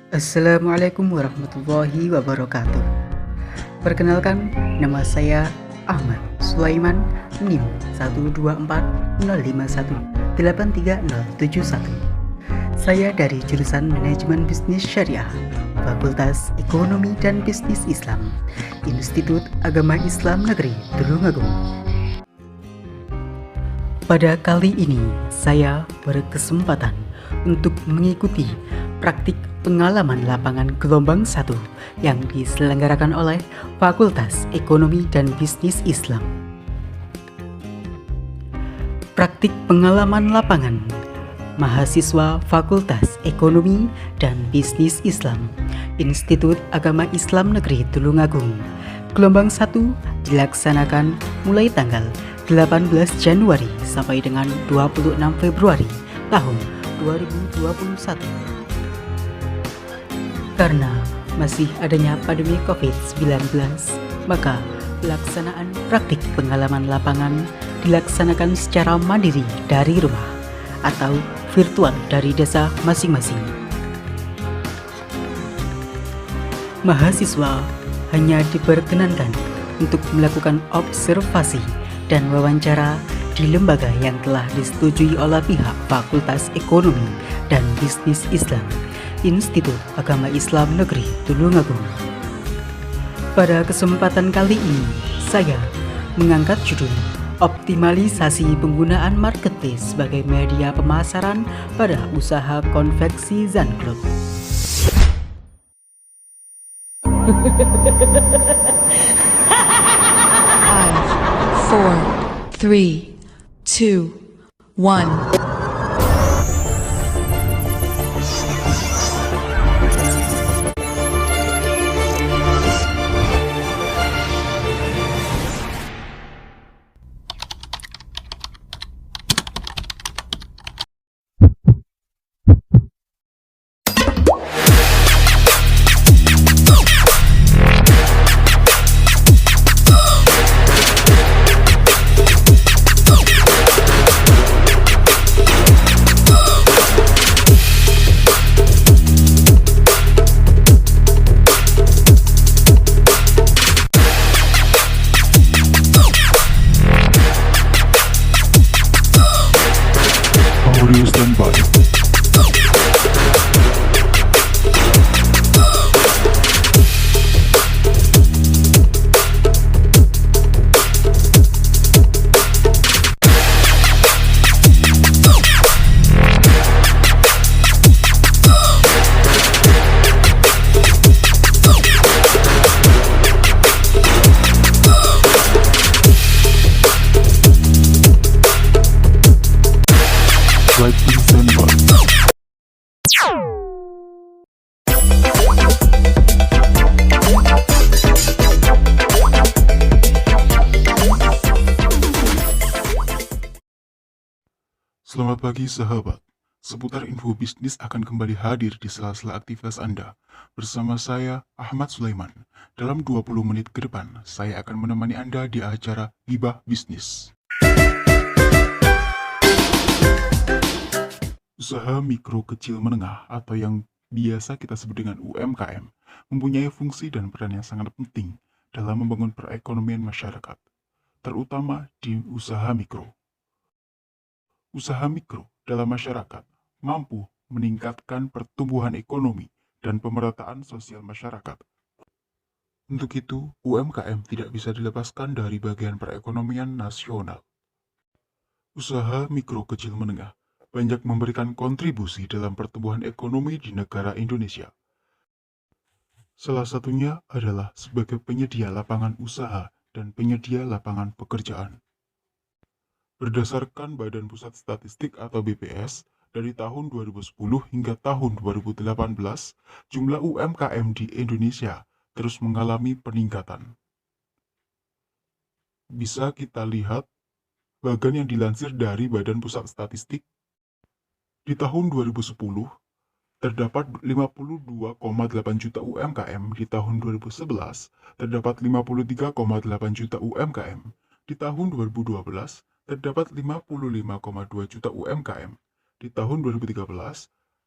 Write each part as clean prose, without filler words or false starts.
Assalamualaikum warahmatullahi wabarakatuh. Perkenalkan, nama saya Ahmad Sulaiman, NIM 12405183071. Saya dari jurusan Manajemen Bisnis Syariah, Fakultas Ekonomi dan Bisnis Islam, Institut Agama Islam Negeri Tulungagung. Pada kali ini, saya berkesempatan untuk mengikuti praktik pengalaman lapangan gelombang 1 yang diselenggarakan oleh Fakultas Ekonomi dan Bisnis Islam. Praktik pengalaman lapangan mahasiswa Fakultas Ekonomi dan Bisnis Islam, Institut Agama Islam Negeri Tulungagung. Gelombang 1 dilaksanakan mulai tanggal 18 Januari sampai dengan 26 Februari tahun 2021. Karena masih adanya pandemi COVID-19, maka pelaksanaan praktik pengalaman lapangan dilaksanakan secara mandiri dari rumah atau virtual dari desa masing-masing. Mahasiswa hanya diperkenankan untuk melakukan observasi dan wawancara di lembaga yang telah disetujui oleh pihak Fakultas Ekonomi dan Bisnis Islam, Institut Agama Islam Negeri Tulungagung. Pada kesempatan kali ini, saya mengangkat judul Optimalisasi Penggunaan Marketplace sebagai media pemasaran pada usaha konveksi Zanclub. 5, 4, 3, 2, 1. Audio standby. Lighting standby. Selamat pagi sahabat. Seputar info bisnis akan kembali hadir di sela-sela aktivitas Anda. Bersama saya, Ahmad Sulaiman. Dalam 20 menit ke depan, saya akan menemani Anda di acara Gibah Bisnis. Usaha mikro kecil menengah atau yang biasa kita sebut dengan UMKM mempunyai fungsi dan peran yang sangat penting dalam membangun perekonomian masyarakat, terutama di usaha mikro. Usaha mikro dalam masyarakat mampu meningkatkan pertumbuhan ekonomi dan pemerataan sosial masyarakat. Untuk itu, UMKM tidak bisa dilepaskan dari bagian perekonomian nasional. Usaha mikro kecil menengah banyak memberikan kontribusi dalam pertumbuhan ekonomi di negara Indonesia. Salah satunya adalah sebagai penyedia lapangan usaha dan penyedia lapangan pekerjaan. Berdasarkan Badan Pusat Statistik atau BPS, dari tahun 2010 hingga tahun 2018, jumlah UMKM di Indonesia terus mengalami peningkatan. Bisa kita lihat bagian yang dilansir dari Badan Pusat Statistik. Di tahun 2010, terdapat 52,8 juta UMKM. Di tahun 2011, terdapat 53,8 juta UMKM. Di tahun 2012, terdapat 55,2 juta UMKM. Di tahun 2013,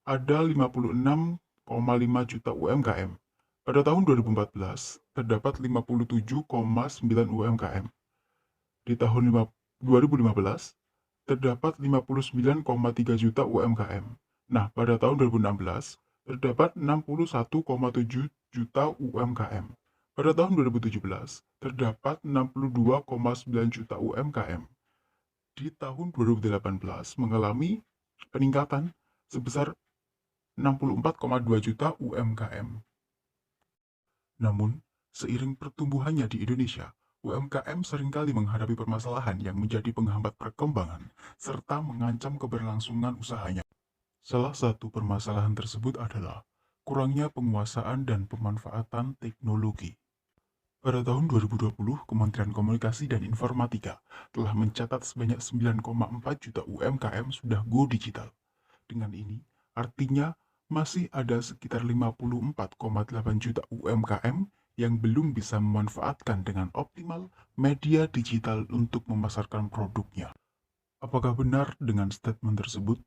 ada 56,8 juta UMKM. Pada tahun 2014, terdapat 57,9 UMKM. Di tahun 2015, terdapat 59,3 juta UMKM. Nah, pada tahun 2016, terdapat 61,7 juta UMKM. Pada tahun 2017, terdapat 62,9 juta UMKM. Di tahun 2018 mengalami peningkatan sebesar 64,2 juta UMKM. Namun, seiring pertumbuhannya di Indonesia, UMKM seringkali menghadapi permasalahan yang menjadi penghambat perkembangan serta mengancam keberlangsungan usahanya. Salah satu permasalahan tersebut adalah kurangnya penguasaan dan pemanfaatan teknologi. Pada tahun 2020, Kementerian Komunikasi dan Informatika telah mencatat sebanyak 9,4 juta UMKM sudah go digital. Dengan ini, artinya masih ada sekitar 54,8 juta UMKM yang belum bisa memanfaatkan dengan optimal media digital untuk memasarkan produknya. Apakah benar dengan statement tersebut?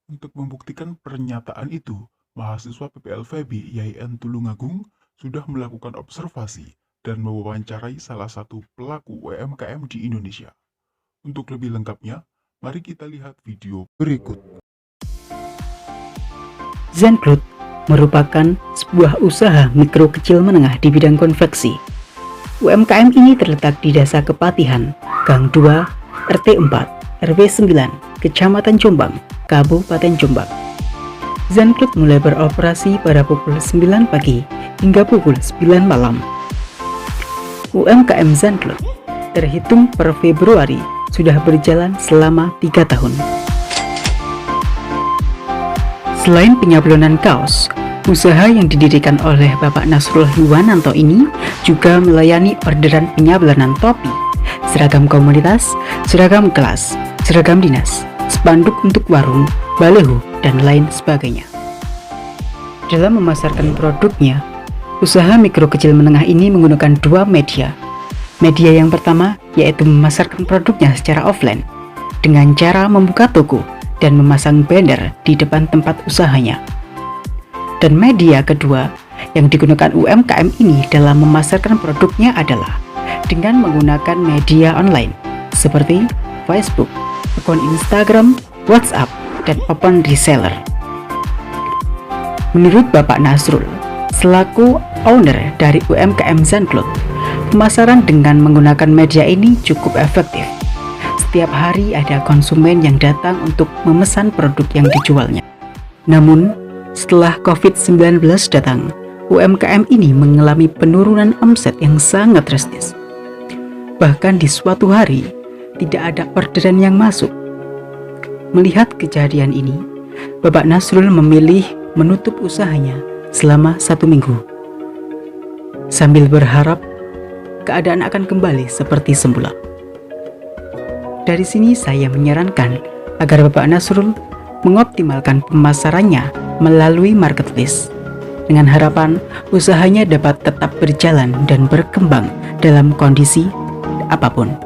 Untuk membuktikan pernyataan itu, mahasiswa PPLVB YIN Tulungagung sudah melakukan observasi dan mewawancarai salah satu pelaku UMKM di Indonesia. Untuk lebih lengkapnya, mari kita lihat video berikut. Zencloth merupakan sebuah usaha mikro kecil menengah di bidang konveksi. UMKM ini terletak di Desa Kepatihan, Gang 2, RT 4, RW 9, Kecamatan Jombang, Kabupaten Jombang. Zencloth mulai beroperasi pada pukul 9 pagi hingga pukul 9 malam. UMKM Zencloth terhitung per Februari sudah berjalan selama 3 tahun. Selain penyablonan kaos, usaha yang didirikan oleh Bapak Nasrul Yuwananto ini juga melayani orderan penyablonan topi, seragam komunitas, seragam kelas, seragam dinas, spanduk untuk warung, baleho, dan lain sebagainya. Dalam memasarkan produknya, usaha mikro kecil menengah ini menggunakan dua media. Media yang pertama yaitu memasarkan produknya secara offline dengan cara membuka toko dan memasang banner di depan tempat usahanya. Dan media kedua yang digunakan UMKM ini dalam memasarkan produknya adalah dengan menggunakan media online seperti Facebook, akun Instagram, WhatsApp, dan open reseller. Menurut Bapak Nasrul, selaku owner dari UMKM Zencloth, pemasaran dengan menggunakan media ini cukup efektif. Setiap hari ada konsumen yang datang untuk memesan produk yang dijualnya. Namun, setelah COVID-19 datang, UMKM ini mengalami penurunan omset yang sangat drastis. Bahkan di suatu hari, tidak ada orderan yang masuk. Melihat kejadian ini, Bapak Nasrul memilih menutup usahanya selama 1 minggu, sambil berharap keadaan akan kembali seperti semula. Dari sini saya menyarankan agar Bapak Nasrul mengoptimalkan pemasarannya melalui marketplace, dengan harapan usahanya dapat tetap berjalan dan berkembang dalam kondisi apapun.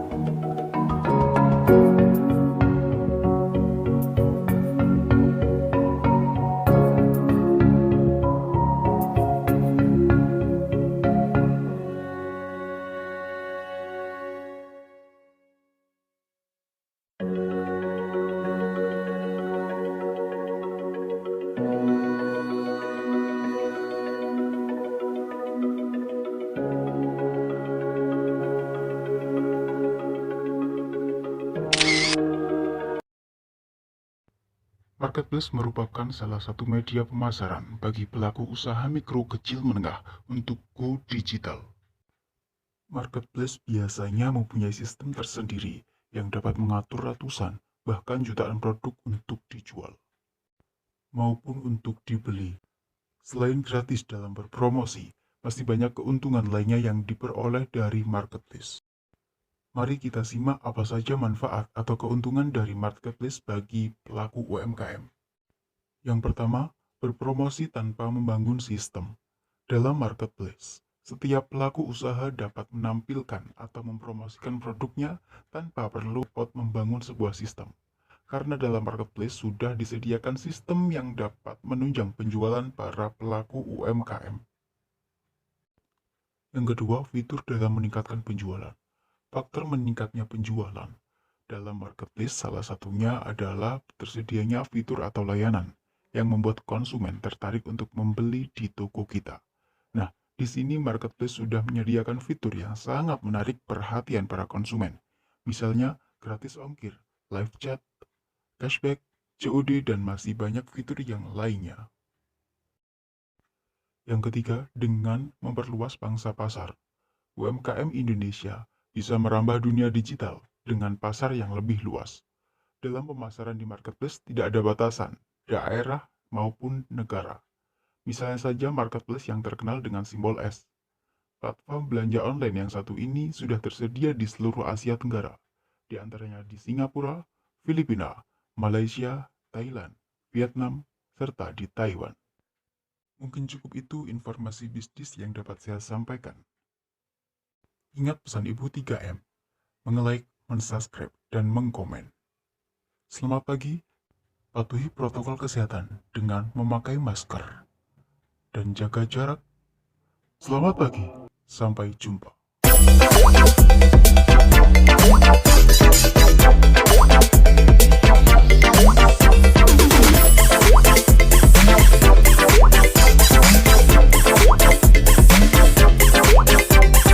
Marketplace merupakan salah satu media pemasaran bagi pelaku usaha mikro kecil menengah untuk go digital. Marketplace biasanya mempunyai sistem tersendiri yang dapat mengatur ratusan, bahkan jutaan produk untuk dijual maupun untuk dibeli. Selain gratis dalam berpromosi, masih banyak keuntungan lainnya yang diperoleh dari marketplace. Mari kita simak apa saja manfaat atau keuntungan dari marketplace bagi pelaku UMKM. Yang pertama, berpromosi tanpa membangun sistem. Dalam marketplace, setiap pelaku usaha dapat menampilkan atau mempromosikan produknya tanpa perlu membangun sebuah sistem. karena dalam marketplace sudah disediakan sistem yang dapat menunjang penjualan para pelaku UMKM. Yang kedua, fitur dalam meningkatkan penjualan. Faktor meningkatnya penjualan dalam marketplace salah satunya adalah tersedianya fitur atau layanan yang membuat konsumen tertarik untuk membeli di toko kita. Nah, di sini marketplace sudah menyediakan fitur yang sangat menarik perhatian para konsumen. Misalnya, gratis ongkir, live chat, cashback, COD, dan masih banyak fitur yang lainnya. Yang ketiga, dengan memperluas pangsa pasar. UMKM Indonesia bisa merambah dunia digital dengan pasar yang lebih luas. Dalam pemasaran di marketplace tidak ada batasan, daerah maupun negara. Misalnya saja marketplace yang terkenal dengan simbol S. Platform belanja online yang satu ini sudah tersedia di seluruh Asia Tenggara, di antaranya di Singapura, Filipina, Malaysia, Thailand, Vietnam, serta di Taiwan. Mungkin cukup itu informasi bisnis yang dapat saya sampaikan. Ingat pesan Ibu 3M, menge-like, men-subscribe, dan mengkomen. Selamat pagi, patuhi protokol kesehatan dengan memakai masker dan jaga jarak. Selamat pagi, sampai jumpa.